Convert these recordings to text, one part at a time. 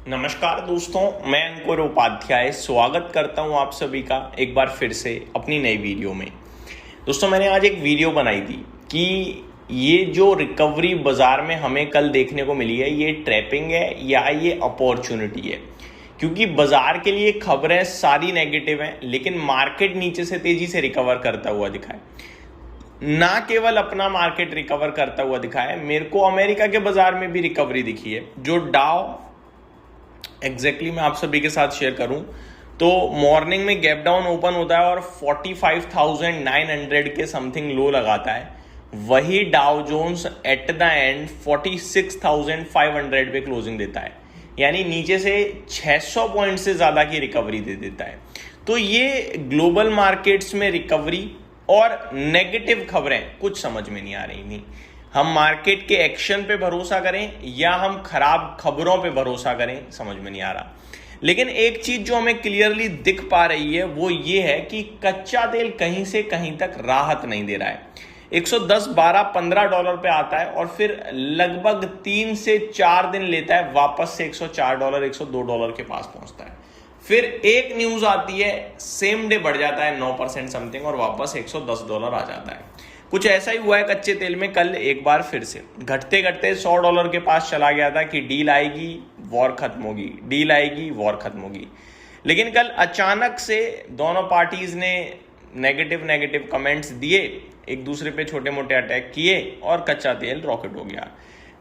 नमस्कार दोस्तों, मैं अंकुर उपाध्याय स्वागत करता हूं आप सभी का एक बार फिर से अपनी नई वीडियो में। दोस्तों, मैंने आज एक वीडियो बनाई थी कि ये जो रिकवरी बाजार में हमें कल देखने को मिली है, ये ट्रैपिंग है या ये अपॉर्चुनिटी है। क्योंकि बाजार के लिए खबरें सारी नेगेटिव हैं, लेकिन मार्केट नीचे से तेजी से रिकवर करता हुआ दिखा है। ना केवल अपना मार्केट रिकवर करता हुआ दिखा है, मेरे को अमेरिका के बाजार में भी रिकवरी दिखी है। जो डाउ एग्जैक्टली मैं आप सभी के साथ शेयर करूं तो मॉर्निंग में गैप डाउन ओपन होता है और 45,900 के समथिंग लो लगाता है। वही Dow Jones at the end 46,500 पे क्लोजिंग देता है, यानी नीचे से 600 पॉइंट से ज्यादा की रिकवरी दे देता है। तो ये ग्लोबल मार्केट्स में रिकवरी और नेगेटिव खबरें कुछ समझ में नहीं आ रही थी। हम मार्केट के एक्शन पे भरोसा करें या हम खराब खबरों पे भरोसा करें, समझ में नहीं आ रहा। लेकिन एक चीज जो हमें क्लियरली दिख पा रही है वो ये है कि कच्चा तेल कहीं से कहीं तक राहत नहीं दे रहा है। 110, 12, 15 डॉलर पे आता है और फिर लगभग 3 से 4 दिन लेता है, वापस से 104 डॉलर, 102 डॉलर के पास पहुंचता है। फिर एक न्यूज आती है, सेम डे बढ़ जाता है 9% समथिंग और वापस 110 डॉलर आ जाता है। कुछ ऐसा ही हुआ है कच्चे तेल में। कल एक बार फिर से घटते घटते 100 डॉलर के पास चला गया था कि डील आएगी, वॉर खत्म होगी, डील आएगी, वॉर खत्म होगी। लेकिन कल अचानक से दोनों पार्टीज ने नेगेटिव कमेंट्स दिए, एक दूसरे पे छोटे मोटे अटैक किए और कच्चा तेल रॉकेट हो गया।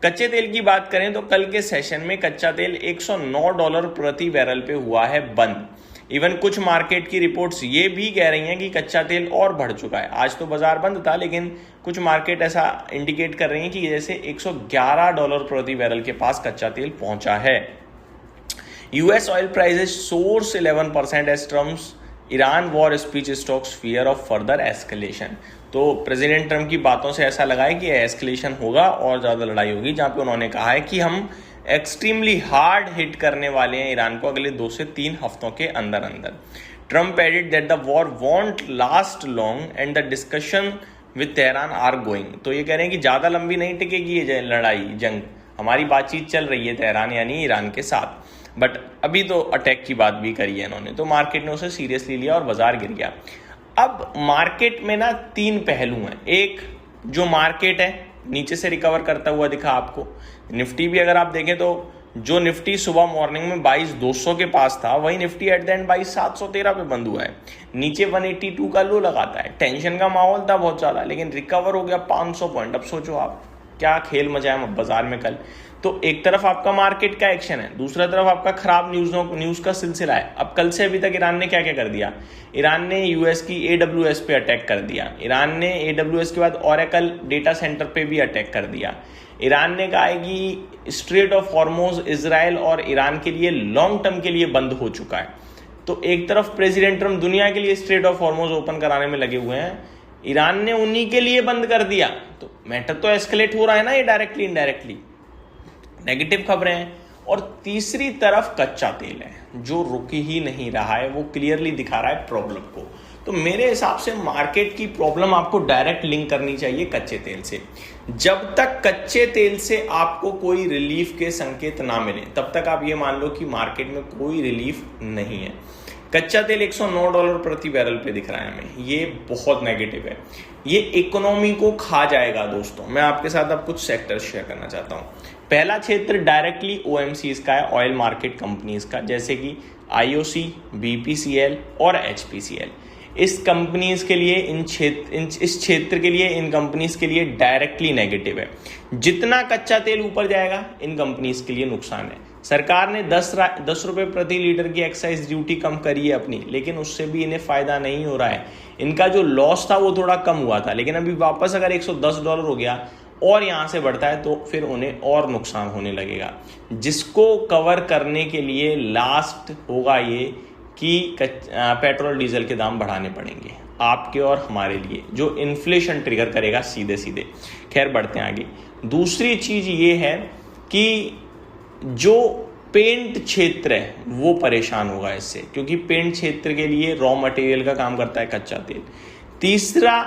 कच्चे तेल की बात करें तो कल के सेशन में कच्चा तेल 109 डॉलर प्रति बैरल पे हुआ है बंद। इवन कुछ मार्केट की रिपोर्ट्स ये भी कह रही हैं कि कच्चा तेल और बढ़ चुका है। आज तो बाजार बंद था, लेकिन कुछ मार्केट ऐसा इंडिकेट कर रही हैं कि जैसे 111 डॉलर प्रति बैरल के पास कच्चा तेल पहुंचा है। US oil prices soars 11% as Trump's Iran war speech stokes fear of further escalation. तो प्रेसिडेंट ट्रम्प की बातों से ऐसा लगा है कि एस्केलेशन होगा और ज्यादा लड़ाई होगी, जहां पे उन्होंने कहा है कि हम एक्सट्रीमली हार्ड हिट करने वाले हैं ईरान को अगले 2 से 3 हफ्तों के अंदर अंदर। Trump added that the war won't last long and the discussion with Tehran are going. तो ये कह रहे हैं कि ज्यादा लंबी नहीं टिकेगी ये लड़ाई, जंग। हमारी बातचीत चल रही है तेहरान यानी ईरान के साथ, बट अभी तो अटैक की बात भी करी है इन्होंने। तो मार्केट ने उसे सीरियसली लिया और बाजार गिर गया। अब मार्केट में ना 3 पहलू हैं। एक, जो मार्केट है नीचे से रिकवर करता हुआ दिखा आपको। निफ्टी भी अगर आप देखें तो जो निफ्टी सुबह मॉर्निंग में 22,200 के पास था, वही निफ्टी एट द एंड 22,713 पे बंद हुआ है। नीचे 182 का लो लगाता है। टेंशन का माहौल था बहुत ज्यादा, लेकिन रिकवर हो गया 500 पॉइंट। अब सोचो आप क्या खेल मचा है बाजार में कल। तो एक तरफ आपका मार्केट का एक्शन है, दूसरा तरफ आपका खराब न्यूज का सिलसिला है। अब कल से अभी तक ईरान ने क्या क्या कर दिया। ईरान ने यूएस की AWS पे अटैक कर दिया। ईरान ने AWS के बाद ओरेकल डेटा सेंटर पे भी अटैक कर दिया। ईरान ने कहा है कि स्ट्रेट ऑफ हॉर्मोज इजराइल और ईरान के लिए लॉन्ग टर्म के लिए बंद हो चुका है। तो एक तरफ प्रेसिडेंट ट्रम्प दुनिया के लिए स्ट्रेट ऑफ हॉर्मोज ओपन कराने में लगे हुए हैं, ईरान ने उन्हीं के लिए बंद कर दिया। तो मैटर तो एस्केलेट हो रहा है ना, ये डायरेक्टली इनडायरेक्टली। नेगेटिव खबरें हैं। और तीसरी तरफ कच्चा तेल है जो रुक ही नहीं रहा है, वो क्लियरली दिखा रहा है प्रॉब्लम को। तो मेरे हिसाब से मार्केट की प्रॉब्लम आपको डायरेक्ट लिंक करनी चाहिए कच्चे तेल से। जब तक कच्चे तेल से आपको कोई रिलीफ के संकेत ना मिले, तब तक आप ये मान लो कि मार्केट में कोई रिलीफ नहीं है। कच्चा तेल 109 डॉलर प्रति बैरल पे दिख रहा है हमें, ये बहुत नेगेटिव है। ये इकोनॉमी को खा जाएगा दोस्तों। मैं आपके साथ अब कुछ सेक्टर शेयर करना चाहता हूँ। पहला क्षेत्र डायरेक्टली OMCs का है, ऑयल मार्केट कंपनीज का, जैसे कि IOC, BPCL और HPCL। इस कंपनीज के लिए इस क्षेत्र के लिए इन कंपनीज के लिए डायरेक्टली नेगेटिव है। जितना कच्चा तेल ऊपर जाएगा इन कंपनीज के लिए नुकसान है। सरकार ने 10 रुपए प्रति लीटर की एक्साइज ड्यूटी कम करी है अपनी, लेकिन उससे भी इन्हें फायदा नहीं हो रहा है। इनका जो लॉस था वो थोड़ा कम हुआ था, लेकिन अभी वापस अगर 110 डॉलर हो गया और यहां से बढ़ता है तो फिर उन्हें और नुकसान होने लगेगा, जिसको कवर करने के लिए लास्ट होगा ये कि पेट्रोल डीजल के दाम बढ़ाने पड़ेंगे आपके और हमारे लिए, जो इन्फ्लेशन ट्रिगर करेगा सीधे सीधे। खैर बढ़ते हैं आगे। दूसरी चीज ये है कि जो पेंट क्षेत्र है वो परेशान होगा इससे, क्योंकि पेंट क्षेत्र के लिए रॉ मटेरियल का काम करता है कच्चा तेल। तीसरा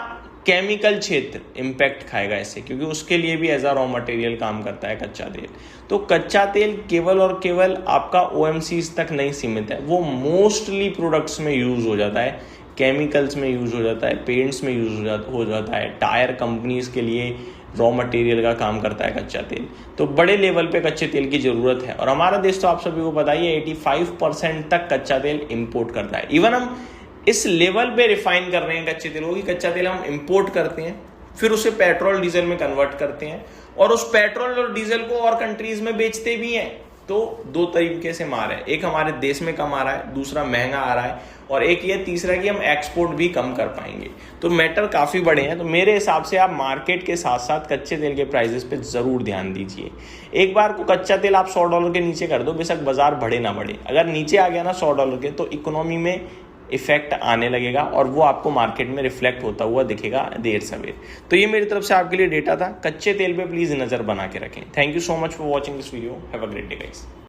केमिकल क्षेत्र इम्पैक्ट खाएगा इससे, क्योंकि उसके लिए भी एज अ रॉ मटेरियल काम करता है कच्चा तेल। तो कच्चा तेल केवल और केवल आपका OMCs तक नहीं सीमित है, वो मोस्टली प्रोडक्ट्स में यूज हो जाता है, केमिकल्स में यूज हो जाता है, पेंट्स में यूज हो जाता है, टायर कंपनीज के लिए रॉ मटेरियल का काम करता है कच्चा तेल। तो बड़े लेवल पे कच्चे तेल की जरूरत है, और हमारा देश तो आप सभी को पता ही है 85% तक कच्चा तेल इंपोर्ट करता है। इवन हम इस लेवल पे रिफाइन कर रहे हैं कच्चे तेल को कि कच्चा तेल हम इंपोर्ट करते हैं, फिर उसे पेट्रोल डीजल में कन्वर्ट करते हैं, और उस पेट्रोल और डीजल को और कंट्रीज में बेचते भी हैं। तो दो तरीके से मार है, एक हमारे देश में कम आ रहा है, दूसरा महंगा आ रहा है, और एक ये तीसरा कि हम एक्सपोर्ट भी कम कर पाएंगे। तो मैटर काफी बड़े हैं। तो मेरे हिसाब से आप मार्केट के साथ साथ कच्चे तेल के प्राइसेस पे जरूर ध्यान दीजिए। एक बार को कच्चा तेल आप $100 के नीचे कर दो, बेशक बाजार बढ़े ना बढ़े, अगर नीचे आ गया ना $100 के, तो इकोनॉमी में इफेक्ट आने लगेगा, और वो आपको मार्केट में रिफ्लेक्ट होता हुआ दिखेगा देर सवेर। तो ये मेरी तरफ से आपके लिए डेटा था। कच्चे तेल पे प्लीज नजर बना के रखें। Thank you so much for watching this video. Have a great day guys.